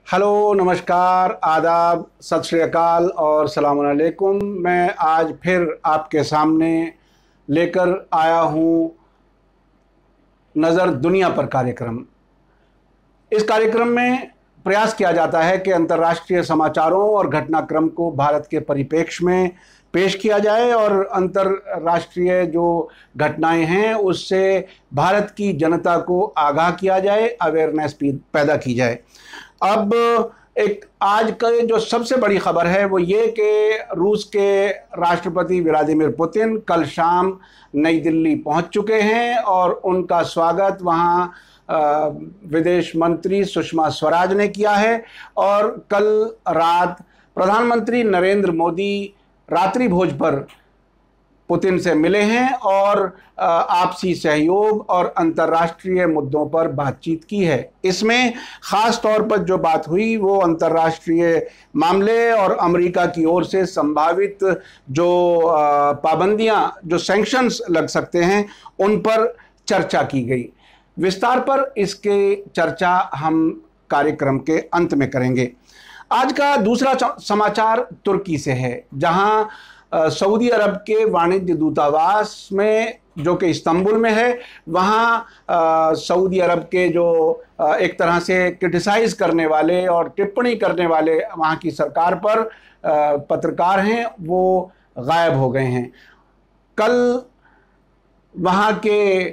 Hello, नमस्कार, आदाब, सत श्री अकाल और सलाम अलैकुम। मैं आज फिर आपके सामने लेकर आया हूँ नज़र दुनिया पर कार्यक्रम। इस कार्यक्रम में प्रयास किया जाता है कि अंतर्राष्ट्रीय समाचारों और घटनाक्रम को भारत के परिप्रेक्ष्य में पेश किया जाए और अंतर्राष्ट्रीय जो घटनाएं हैं उससे भारत की जनता को आगाह किया जाए, अवेयरनेस पैदा की जाए। अब एक आज का जो सबसे बड़ी खबर है वो ये कि रूस के राष्ट्रपति व्लादिमीर पुतिन कल शाम नई दिल्ली पहुंच चुके हैं और उनका स्वागत वहां विदेश मंत्री सुषमा स्वराज ने किया है। और कल रात प्रधानमंत्री नरेंद्र मोदी रात्रि भोज पर पुतिन से मिले हैं और आपसी सहयोग और अंतर्राष्ट्रीय मुद्दों पर बातचीत की है। इसमें ख़ास तौर पर जो बात हुई वो अंतर्राष्ट्रीय मामले और अमेरिका की ओर से संभावित जो पाबंदियां, जो सैंक्शंस लग सकते हैं, उन पर चर्चा की गई। विस्तार पर इसके चर्चा हम कार्यक्रम के अंत में करेंगे। आज का दूसरा समाचार तुर्की से है, जहां सऊदी अरब के वाणिज्य दूतावास में, जो कि इस्तांबुल में है, वहाँ सऊदी अरब के जो एक तरह से क्रिटिसाइज करने वाले और टिप्पणी करने वाले वहाँ की सरकार पर पत्रकार हैं, वो गायब हो गए हैं। कल वहाँ के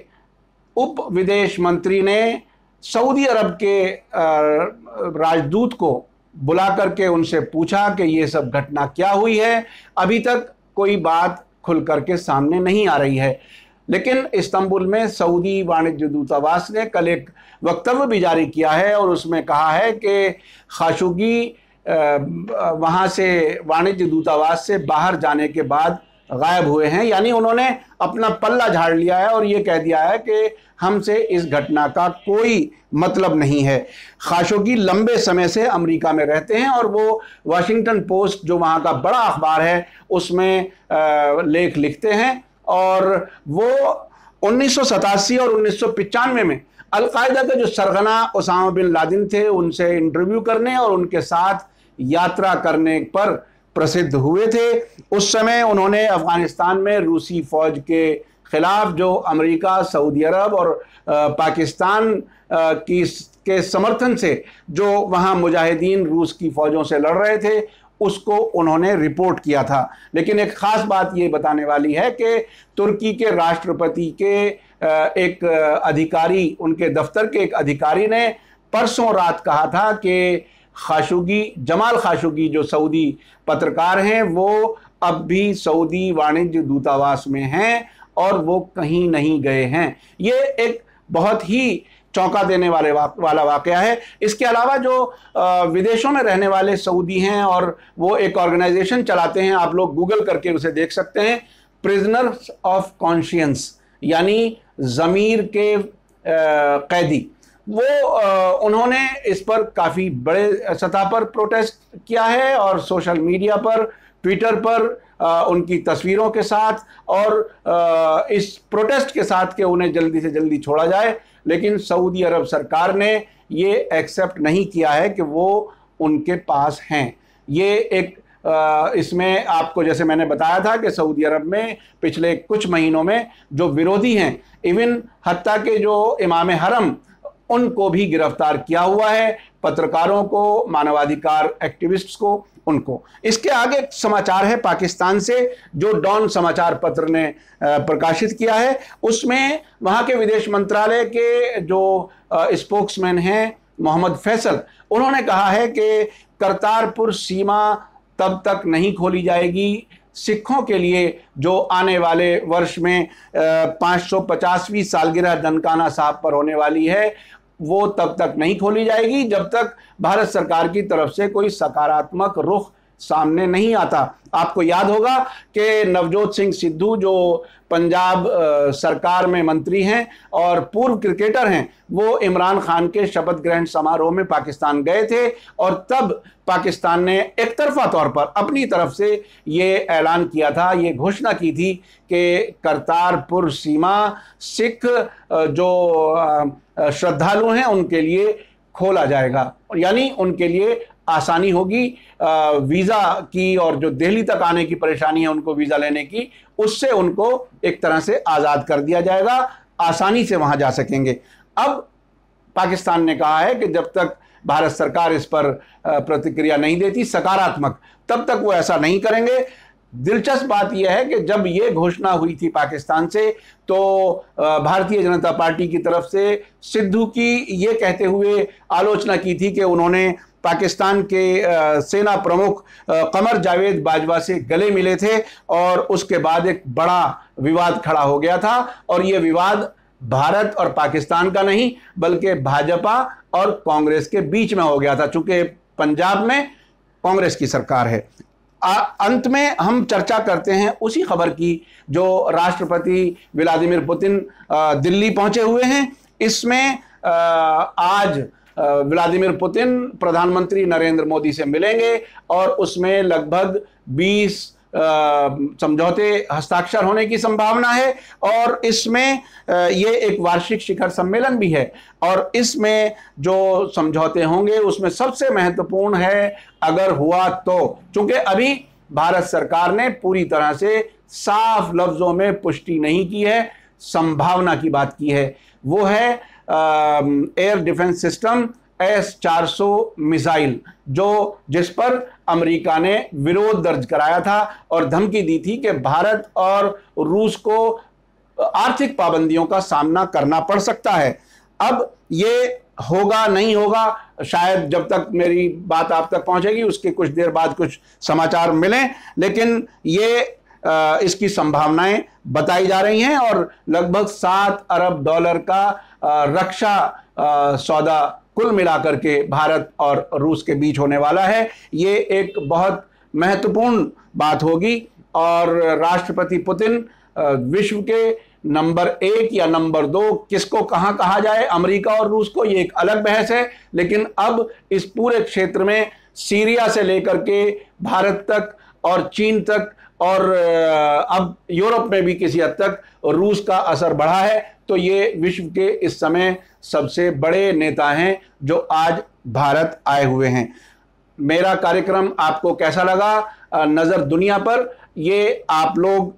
उप विदेश मंत्री ने सऊदी अरब के राजदूत को बुला करके उनसे पूछा कि ये सब घटना क्या हुई है। अभी तक कोई बात खुल करके सामने नहीं आ रही है, लेकिन इस्तांबुल में सऊदी वाणिज्य दूतावास ने कल एक वक्तव्य भी जारी किया है और उसमें कहा है कि खाशोगी वहाँ से वाणिज्य दूतावास से बाहर जाने के बाद गायब हुए हैं। यानी उन्होंने अपना पल्ला झाड़ लिया है और ये कह दिया है कि हमसे इस घटना का कोई मतलब नहीं है। खाशोगी लंबे समय से अमेरिका में रहते हैं और वो वाशिंगटन पोस्ट, जो वहाँ का बड़ा अखबार है, उसमें लेख लिखते हैं। और वो 1987 और 1995 में अलकायदा के जो सरगना उसामा बिन लादेन थे, उनसे इंटरव्यू करने और उनके साथ यात्रा करने पर प्रसिद्ध हुए थे। उस समय उन्होंने अफगानिस्तान में रूसी फौज के खिलाफ, जो अमेरिका, सऊदी अरब और पाकिस्तान के समर्थन से जो वहाँ मुजाहिदीन रूस की फौजों से लड़ रहे थे, उसको उन्होंने रिपोर्ट किया था। लेकिन एक ख़ास बात ये बताने वाली है कि तुर्की के राष्ट्रपति के एक अधिकारी, उनके दफ्तर के एक अधिकारी ने परसों रात कहा था कि जमाल खाशोगी जो सऊदी पत्रकार हैं, वो अब भी सऊदी वाणिज्य दूतावास में हैं और वो कहीं नहीं गए हैं। ये एक बहुत ही चौंका देने वाला वाकया है। इसके अलावा जो विदेशों में रहने वाले सऊदी हैं और वो एक ऑर्गेनाइजेशन चलाते हैं, आप लोग गूगल करके उसे देख सकते हैं, प्रिजनर्स ऑफ कॉन्शियंस, यानी ज़मीर के कैदी। वो उन्होंने इस पर काफ़ी बड़े सतह पर प्रोटेस्ट किया है और सोशल मीडिया पर, ट्विटर पर उनकी तस्वीरों के साथ और इस प्रोटेस्ट के साथ कि उन्हें जल्दी से जल्दी छोड़ा जाए। लेकिन सऊदी अरब सरकार ने ये एक्सेप्ट नहीं किया है कि वो उनके पास हैं। ये एक इसमें आपको, जैसे मैंने बताया था कि सऊदी अरब में पिछले कुछ महीनों में जो विरोधी हैं, इवन हत्ता के जो इमाम हरम, उनको भी गिरफ्तार किया हुआ है, पत्रकारों को, मानवाधिकार एक्टिविस्ट्स को, उनको। इसके आगे समाचार है पाकिस्तान से, जो डॉन समाचार पत्र ने प्रकाशित किया है। उसमें वहाँ के विदेश मंत्रालय के जो स्पोक्समैन हैं मोहम्मद फैसल, उन्होंने कहा है कि करतारपुर सीमा तब तक नहीं खोली जाएगी, सिखों के लिए जो आने वाले वर्ष में 550वीं सालगिरह ननकाना साहब पर होने वाली है, वो तब तक नहीं खोली जाएगी जब तक भारत सरकार की तरफ से कोई सकारात्मक रुख सामने नहीं आता। आपको याद होगा कि नवजोत सिंह सिद्धू, जो पंजाब सरकार में मंत्री हैं और पूर्व क्रिकेटर हैं, वो इमरान खान के शपथ ग्रहण समारोह में पाकिस्तान गए थे और तब पाकिस्तान ने एक तरफा तौर पर अपनी तरफ से ये ऐलान किया था, ये घोषणा की थी कि करतारपुर सीमा सिख जो श्रद्धालु हैं उनके लिए खोला जाएगा, यानी उनके लिए आसानी होगी वीज़ा की, और जो दिल्ली तक आने की परेशानी है उनको वीज़ा लेने की, उससे उनको एक तरह से आज़ाद कर दिया जाएगा, आसानी से वहाँ जा सकेंगे। अब पाकिस्तान ने कहा है कि जब तक भारत सरकार इस पर प्रतिक्रिया नहीं देती सकारात्मक, तब तक वो ऐसा नहीं करेंगे। दिलचस्प बात यह है कि जब ये घोषणा हुई थी पाकिस्तान से, तो भारतीय जनता पार्टी की तरफ से सिद्धू की ये कहते हुए आलोचना की थी कि उन्होंने पाकिस्तान के सेना प्रमुख कमर जावेद बाजवा से गले मिले थे, और उसके बाद एक बड़ा विवाद खड़ा हो गया था। और ये विवाद भारत और पाकिस्तान का नहीं, बल्कि भाजपा और कांग्रेस के बीच में हो गया था, चूंकि पंजाब में कांग्रेस की सरकार है। अंत में हम चर्चा करते हैं उसी खबर की जो राष्ट्रपति व्लादिमीर पुतिन दिल्ली पहुंचे हुए हैं। इसमें आज व्लादिमीर पुतिन प्रधानमंत्री नरेंद्र मोदी से मिलेंगे, और उसमें लगभग 20 समझौते हस्ताक्षर होने की संभावना है, और इसमें ये एक वार्षिक शिखर सम्मेलन भी है। और इसमें जो समझौते होंगे उसमें सबसे महत्वपूर्ण है, अगर हुआ तो, चूंकि अभी भारत सरकार ने पूरी तरह से साफ लफ्जों में पुष्टि नहीं की है, संभावना की बात की है, वो है air defence system S-400 missile, जिस पर अमेरिका ने विरोध दर्ज कराया था और धमकी दी थी कि भारत और रूस को आर्थिक पाबंदियों का सामना करना पड़ सकता है। अब ये होगा नहीं होगा, शायद जब तक मेरी बात आप तक पहुंचेगी उसके कुछ देर बाद कुछ समाचार मिलें, लेकिन ये इसकी संभावनाएं बताई जा रही हैं, और लगभग $7 अरब का रक्षा सौदा कुल मिलाकर के भारत और रूस के बीच होने वाला है। ये एक बहुत महत्वपूर्ण बात होगी, और राष्ट्रपति पुतिन विश्व के नंबर 1 या नंबर 2, किसको कहां कहा जाए, अमेरिका और रूस को, ये एक अलग बहस है, लेकिन अब इस पूरे क्षेत्र में सीरिया से लेकर के भारत तक और चीन तक, और अब यूरोप में भी किसी हद तक रूस का असर बढ़ा है। तो ये विश्व के इस समय सबसे बड़े नेता हैं जो आज भारत आए हुए हैं। मेरा कार्यक्रम आपको कैसा लगा नजर दुनिया पर, ये आप लोग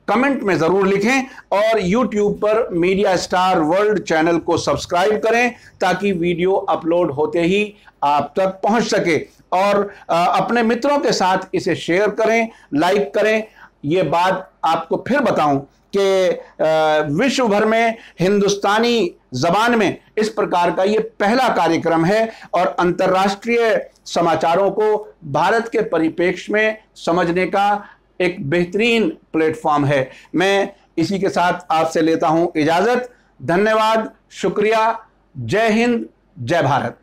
कमेंट में जरूर लिखें, और YouTube पर मीडिया स्टार वर्ल्ड चैनल को सब्सक्राइब करें ताकि वीडियो अपलोड होते ही आप तक पहुंच सके, और अपने मित्रों के साथ इसे शेयर करें, लाइक करें। ये बात आपको फिर बताऊं कि विश्व भर में हिंदुस्तानी जबान में इस प्रकार का ये पहला कार्यक्रम है, और अंतर्राष्ट्रीय समाचारों को भारत के परिप्रेक्ष्य में समझने का एक बेहतरीन प्लेटफॉर्म है। मैं इसी के साथ आपसे लेता हूं इजाजत। धन्यवाद, शुक्रिया, जय हिंद, जय भारत।